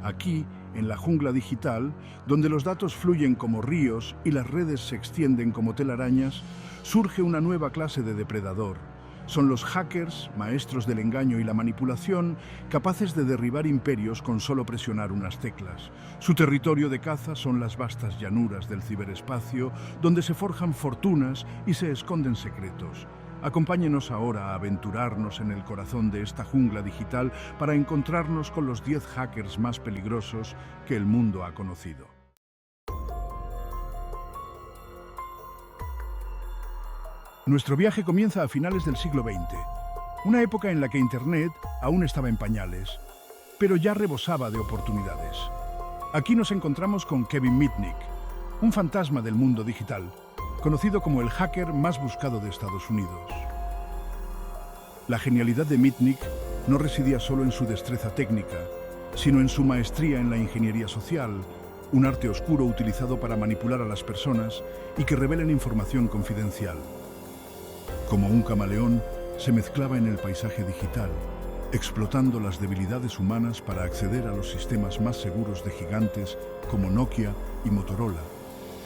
Aquí, en la jungla digital, donde los datos fluyen como ríos y las redes se extienden como telarañas, surge una nueva clase de depredador. Son los hackers, maestros del engaño y la manipulación, capaces de derribar imperios con solo presionar unas teclas. Su territorio de caza son las vastas llanuras del ciberespacio, donde se forjan fortunas y se esconden secretos. Acompáñenos ahora a aventurarnos en el corazón de esta jungla digital para encontrarnos con los 10 hackers más peligrosos que el mundo ha conocido. Nuestro viaje comienza a finales del siglo XX, una época en la que Internet aún estaba en pañales, pero ya rebosaba de oportunidades. Aquí nos encontramos con Kevin Mitnick, un fantasma del mundo digital, conocido como el hacker más buscado de Estados Unidos. La genialidad de Mitnick no residía solo en su destreza técnica, sino en su maestría en la ingeniería social, un arte oscuro utilizado para manipular a las personas y que revelen información confidencial. Como un camaleón, se mezclaba en el paisaje digital, explotando las debilidades humanas para acceder a los sistemas más seguros de gigantes como Nokia y Motorola,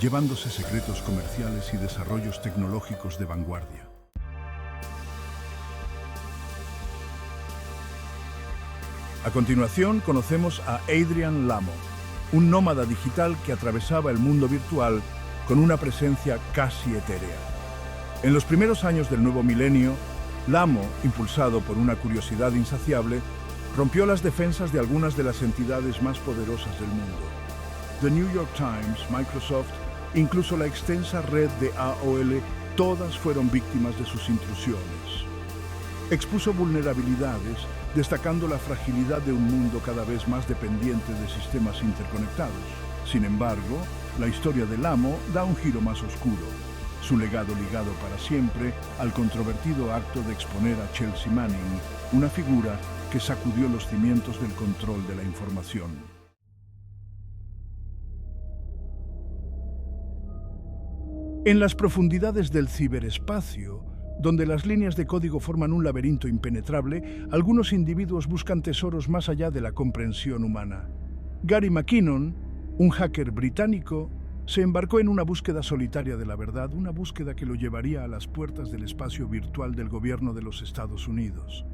llevándose secretos comerciales y desarrollos tecnológicos de vanguardia. A continuación, conocemos a Adrian Lamo, un nómada digital que atravesaba el mundo virtual con una presencia casi etérea. En los primeros años del nuevo milenio, Lamo, impulsado por una curiosidad insaciable, rompió las defensas de algunas de las entidades más poderosas del mundo. The New York Times, Microsoft, incluso la extensa red de AOL, todas fueron víctimas de sus intrusiones. Expuso vulnerabilidades, destacando la fragilidad de un mundo cada vez más dependiente de sistemas interconectados. Sin embargo, la historia de Lamo da un giro más oscuro, su legado ligado para siempre al controvertido acto de exponer a Chelsea Manning, una figura que sacudió los cimientos del control de la información. En las profundidades del ciberespacio, donde las líneas de código forman un laberinto impenetrable, algunos individuos buscan tesoros más allá de la comprensión humana. Gary McKinnon, un hacker británico, se embarcó en una búsqueda solitaria de la verdad, una búsqueda que lo llevaría a las puertas del espacio virtual del gobierno de los Estados Unidos.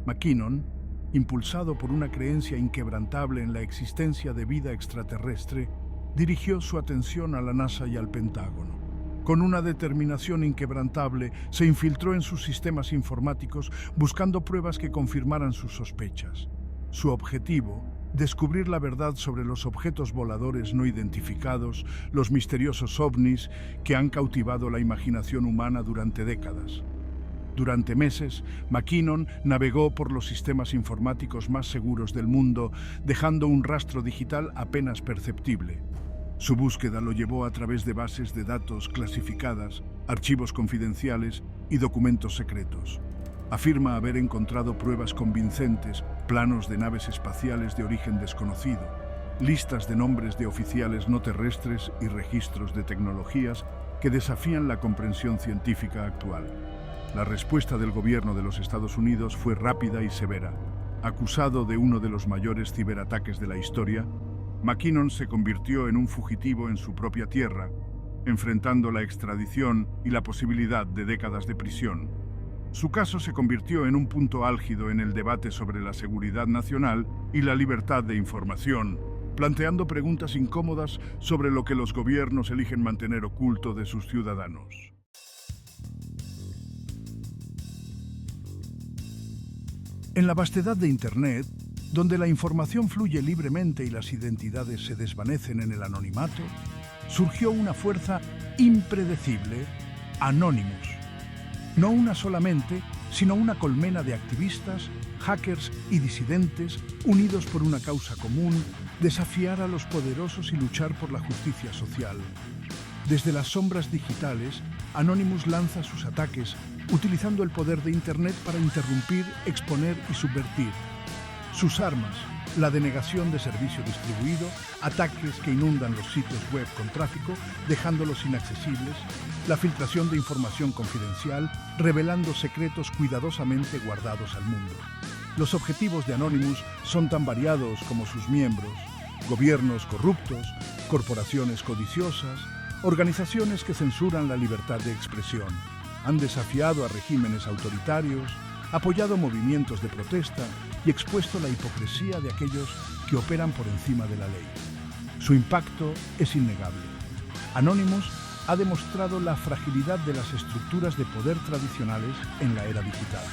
McKinnon, impulsado por una creencia inquebrantable en la existencia de vida extraterrestre, dirigió su atención a la NASA y al Pentágono. Con una determinación inquebrantable, se infiltró en sus sistemas informáticos buscando pruebas que confirmaran sus sospechas. Su objetivo: descubrir la verdad sobre los objetos voladores no identificados, los misteriosos ovnis que han cautivado la imaginación humana durante décadas. Durante meses, McKinnon navegó por los sistemas informáticos más seguros del mundo, dejando un rastro digital apenas perceptible. Su búsqueda lo llevó a través de bases de datos clasificadas, archivos confidenciales y documentos secretos. Afirma haber encontrado pruebas convincentes, planos de naves espaciales de origen desconocido, listas de nombres de oficiales no terrestres y registros de tecnologías que desafían la comprensión científica actual. La respuesta del gobierno de los Estados Unidos fue rápida y severa. Acusado de uno de los mayores ciberataques de la historia, McKinnon se convirtió en un fugitivo en su propia tierra, enfrentando la extradición y la posibilidad de décadas de prisión. Su caso se convirtió en un punto álgido en el debate sobre la seguridad nacional y la libertad de información, planteando preguntas incómodas sobre lo que los gobiernos eligen mantener oculto de sus ciudadanos. En la vastedad de Internet, donde la información fluye libremente y las identidades se desvanecen en el anonimato, surgió una fuerza impredecible: Anonymous. No una solamente, sino una colmena de activistas, hackers y disidentes unidos por una causa común: desafiar a los poderosos y luchar por la justicia social. Desde las sombras digitales, Anonymous lanza sus ataques, utilizando el poder de Internet para interrumpir, exponer y subvertir. Sus armas: la denegación de servicio distribuido, ataques que inundan los sitios web con tráfico, dejándolos inaccesibles, la filtración de información confidencial, revelando secretos cuidadosamente guardados al mundo. Los objetivos de Anonymous son tan variados como sus miembros: gobiernos corruptos, corporaciones codiciosas, organizaciones que censuran la libertad de expresión. Han desafiado a regímenes autoritarios, apoyado movimientos de protesta y expuesto la hipocresía de aquellos que operan por encima de la ley. Su impacto es innegable. Anonymous ha demostrado la fragilidad de las estructuras de poder tradicionales en la era digital.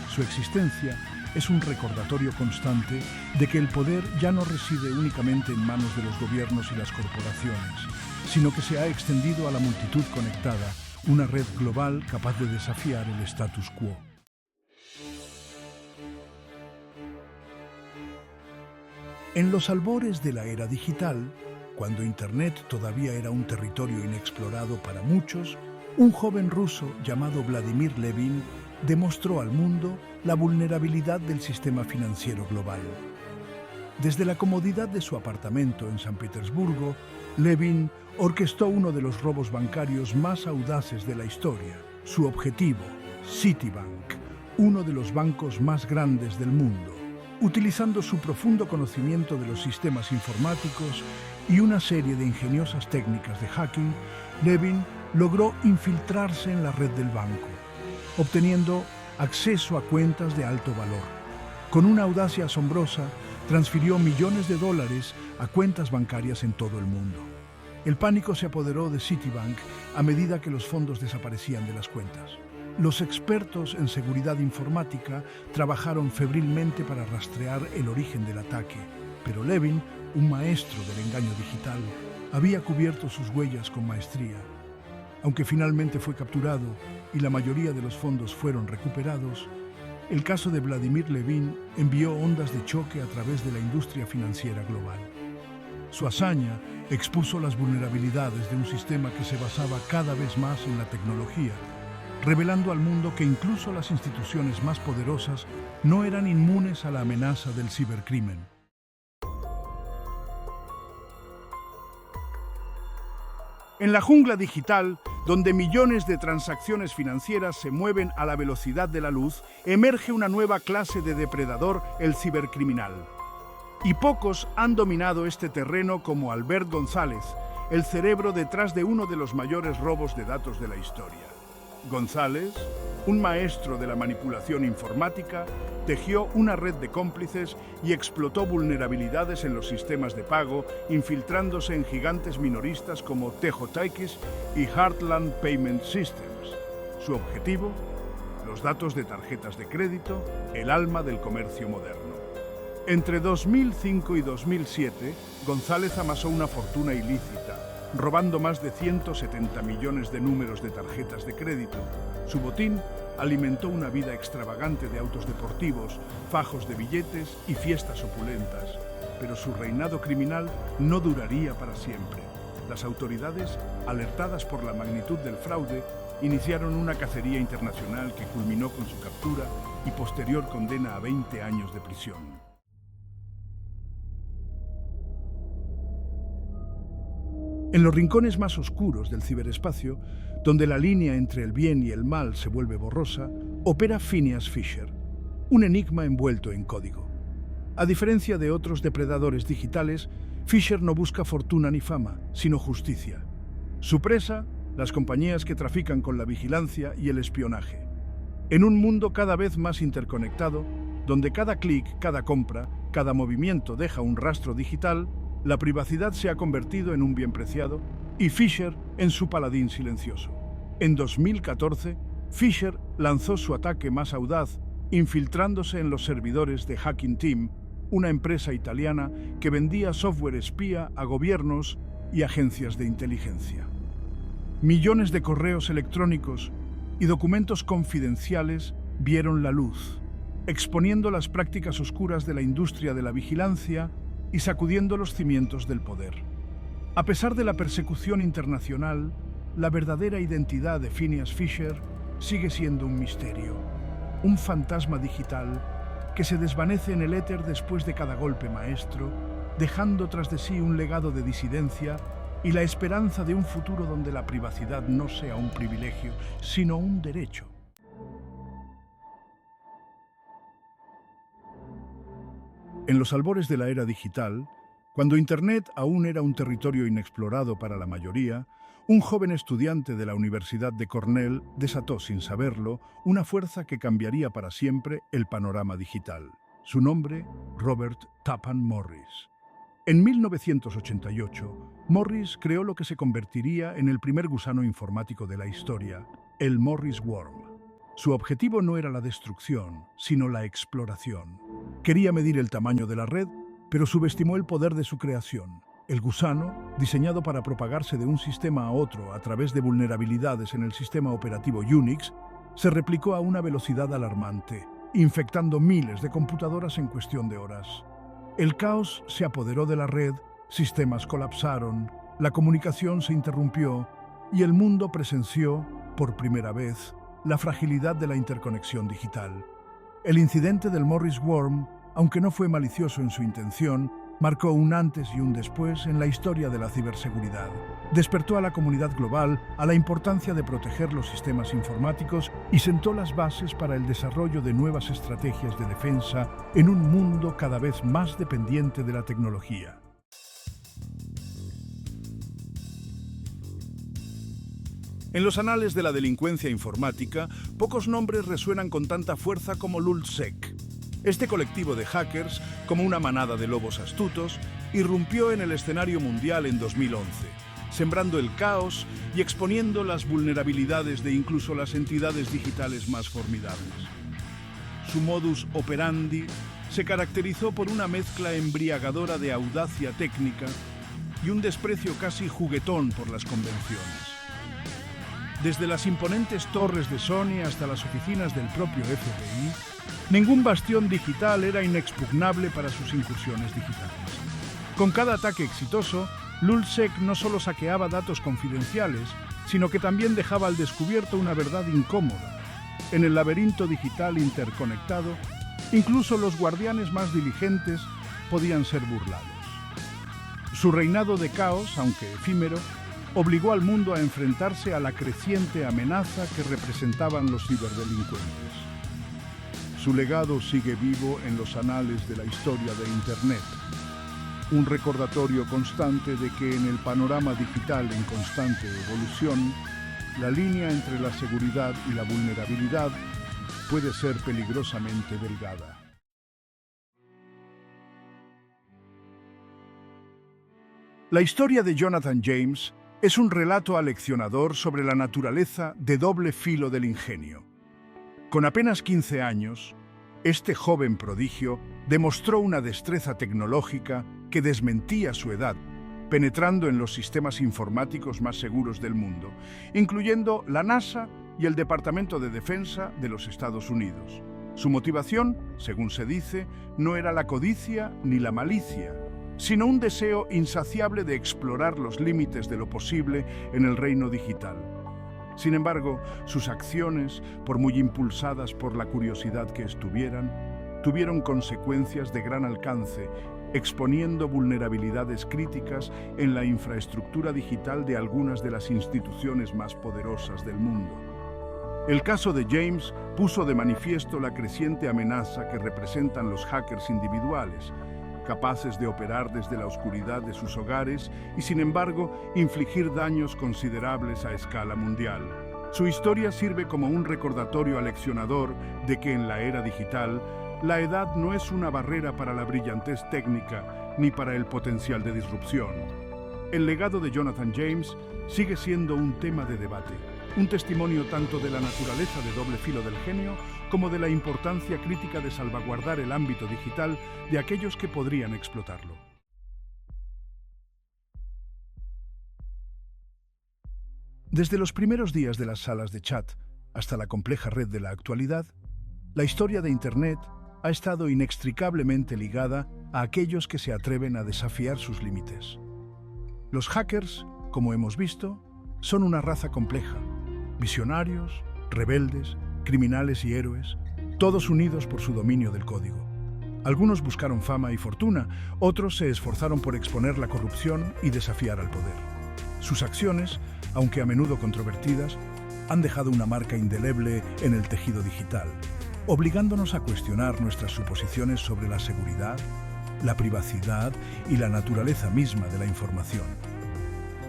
Su existencia es un recordatorio constante de que el poder ya no reside únicamente en manos de los gobiernos y las corporaciones, sino que se ha extendido a la multitud conectada, una red global capaz de desafiar el status quo. En los albores de la era digital, cuando Internet todavía era un territorio inexplorado para muchos, un joven ruso llamado Vladimir Levin demostró al mundo la vulnerabilidad del sistema financiero global. Desde la comodidad de su apartamento en San Petersburgo, Levin orquestó uno de los robos bancarios más audaces de la historia. Su objetivo, Citibank, uno de los bancos más grandes del mundo. Utilizando su profundo conocimiento de los sistemas informáticos y una serie de ingeniosas técnicas de hacking, Levin logró infiltrarse en la red del banco, obteniendo acceso a cuentas de alto valor. Con una audacia asombrosa, transfirió millones de dólares a cuentas bancarias en todo el mundo. El pánico se apoderó de Citibank a medida que los fondos desaparecían de las cuentas. Los expertos en seguridad informática trabajaron febrilmente para rastrear el origen del ataque, pero Levin, un maestro del engaño digital, había cubierto sus huellas con maestría. Aunque finalmente fue capturado y la mayoría de los fondos fueron recuperados, el caso de Vladimir Levin envió ondas de choque a través de la industria financiera global. Su hazaña expuso las vulnerabilidades de un sistema que se basaba cada vez más en la tecnología, revelando al mundo que incluso las instituciones más poderosas no eran inmunes a la amenaza del cibercrimen. En la jungla digital, donde millones de transacciones financieras se mueven a la velocidad de la luz, emerge una nueva clase de depredador, el cibercriminal. Y pocos han dominado este terreno como Albert González, el cerebro detrás de uno de los mayores robos de datos de la historia. González, un maestro de la manipulación informática, tejió una red de cómplices y explotó vulnerabilidades en los sistemas de pago, infiltrándose en gigantes minoristas como TJX y Heartland Payment Systems. Su objetivo: los datos de tarjetas de crédito, el alma del comercio moderno. Entre 2005 y 2007, González amasó una fortuna ilícita, robando más de 170 millones de números de tarjetas de crédito. Su botín alimentó una vida extravagante de autos deportivos, fajos de billetes y fiestas opulentas. Pero su reinado criminal no duraría para siempre. Las autoridades, alertadas por la magnitud del fraude, iniciaron una cacería internacional que culminó con su captura y posterior condena a 20 años de prisión. En los rincones más oscuros del ciberespacio, donde la línea entre el bien y el mal se vuelve borrosa, opera Phineas Fisher, un enigma envuelto en código. A diferencia de otros depredadores digitales, Fisher no busca fortuna ni fama, sino justicia. Su presa, las compañías que trafican con la vigilancia y el espionaje. En un mundo cada vez más interconectado, donde cada clic, cada compra, cada movimiento deja un rastro digital, la privacidad se ha convertido en un bien preciado y Fisher en su paladín silencioso. En 2014, Fisher lanzó su ataque más audaz, infiltrándose en los servidores de Hacking Team, una empresa italiana que vendía software espía a gobiernos y agencias de inteligencia. Millones de correos electrónicos y documentos confidenciales vieron la luz, exponiendo las prácticas oscuras de la industria de la vigilancia y sacudiendo los cimientos del poder. A pesar de la persecución internacional, la verdadera identidad de Phineas Fisher sigue siendo un misterio, un fantasma digital que se desvanece en el éter después de cada golpe maestro, dejando tras de sí un legado de disidencia y la esperanza de un futuro donde la privacidad no sea un privilegio, sino un derecho. En los albores de la era digital, cuando Internet aún era un territorio inexplorado para la mayoría, un joven estudiante de la Universidad de Cornell desató, sin saberlo, una fuerza que cambiaría para siempre el panorama digital. Su nombre, Robert Tappan Morris. En 1988, Morris creó lo que se convertiría en el primer gusano informático de la historia, el Morris Worm. Su objetivo no era la destrucción, sino la exploración. Quería medir el tamaño de la red, pero subestimó el poder de su creación. El gusano, diseñado para propagarse de un sistema a otro a través de vulnerabilidades en el sistema operativo Unix, se replicó a una velocidad alarmante, infectando miles de computadoras en cuestión de horas. El caos se apoderó de la red, sistemas colapsaron, la comunicación se interrumpió y el mundo presenció, por primera vez, la fragilidad de la interconexión digital. El incidente del Morris Worm, aunque no fue malicioso en su intención, marcó un antes y un después en la historia de la ciberseguridad. Despertó a la comunidad global a la importancia de proteger los sistemas informáticos y sentó las bases para el desarrollo de nuevas estrategias de defensa en un mundo cada vez más dependiente de la tecnología. En los anales de la delincuencia informática, pocos nombres resuenan con tanta fuerza como LulzSec. Este colectivo de hackers, como una manada de lobos astutos, irrumpió en el escenario mundial en 2011, sembrando el caos y exponiendo las vulnerabilidades de incluso las entidades digitales más formidables. Su modus operandi se caracterizó por una mezcla embriagadora de audacia técnica y un desprecio casi juguetón por las convenciones. Desde las imponentes torres de Sony hasta las oficinas del propio FBI, ningún bastión digital era inexpugnable para sus incursiones digitales. Con cada ataque exitoso, LulzSec no solo saqueaba datos confidenciales, sino que también dejaba al descubierto una verdad incómoda. En el laberinto digital interconectado, incluso los guardianes más diligentes podían ser burlados. Su reinado de caos, aunque efímero, obligó al mundo a enfrentarse a la creciente amenaza que representaban los ciberdelincuentes. Su legado sigue vivo en los anales de la historia de Internet, un recordatorio constante de que en el panorama digital en constante evolución, la línea entre la seguridad y la vulnerabilidad puede ser peligrosamente delgada. La historia de Jonathan James es un relato aleccionador sobre la naturaleza de doble filo del ingenio. Con apenas 15 años, este joven prodigio demostró una destreza tecnológica que desmentía su edad, penetrando en los sistemas informáticos más seguros del mundo, incluyendo la NASA y el Departamento de Defensa de los Estados Unidos. Su motivación, según se dice, no era la codicia ni la malicia, sino un deseo insaciable de explorar los límites de lo posible en el reino digital. Sin embargo, sus acciones, por muy impulsadas por la curiosidad que estuvieran, tuvieron consecuencias de gran alcance, exponiendo vulnerabilidades críticas en la infraestructura digital de algunas de las instituciones más poderosas del mundo. El caso de James puso de manifiesto la creciente amenaza que representan los hackers individuales, capaces de operar desde la oscuridad de sus hogares y, sin embargo, infligir daños considerables a escala mundial. Su historia sirve como un recordatorio aleccionador de que en la era digital, la edad no es una barrera para la brillantez técnica ni para el potencial de disrupción. El legado de Jonathan James sigue siendo un tema de debate, un testimonio tanto de la naturaleza de doble filo del genio como de la importancia crítica de salvaguardar el ámbito digital de aquellos que podrían explotarlo. Desde los primeros días de las salas de chat hasta la compleja red de la actualidad, la historia de Internet ha estado inextricablemente ligada a aquellos que se atreven a desafiar sus límites. Los hackers, como hemos visto, son una raza compleja, visionarios, rebeldes, criminales y héroes, todos unidos por su dominio del código. Algunos buscaron fama y fortuna, otros se esforzaron por exponer la corrupción y desafiar al poder. Sus acciones, aunque a menudo controvertidas, han dejado una marca indeleble en el tejido digital, obligándonos a cuestionar nuestras suposiciones sobre la seguridad, la privacidad y la naturaleza misma de la información.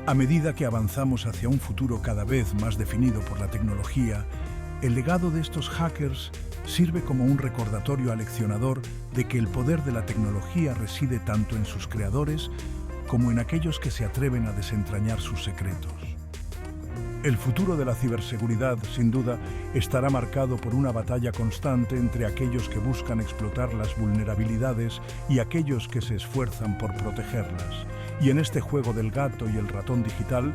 A medida que avanzamos hacia un futuro cada vez más definido por la tecnología, el legado de estos hackers sirve como un recordatorio aleccionador de que el poder de la tecnología reside tanto en sus creadores como en aquellos que se atreven a desentrañar sus secretos. El futuro de la ciberseguridad, sin duda, estará marcado por una batalla constante entre aquellos que buscan explotar las vulnerabilidades y aquellos que se esfuerzan por protegerlas. Y en este juego del gato y el ratón digital,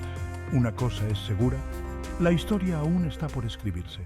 una cosa es segura: la historia aún está por escribirse.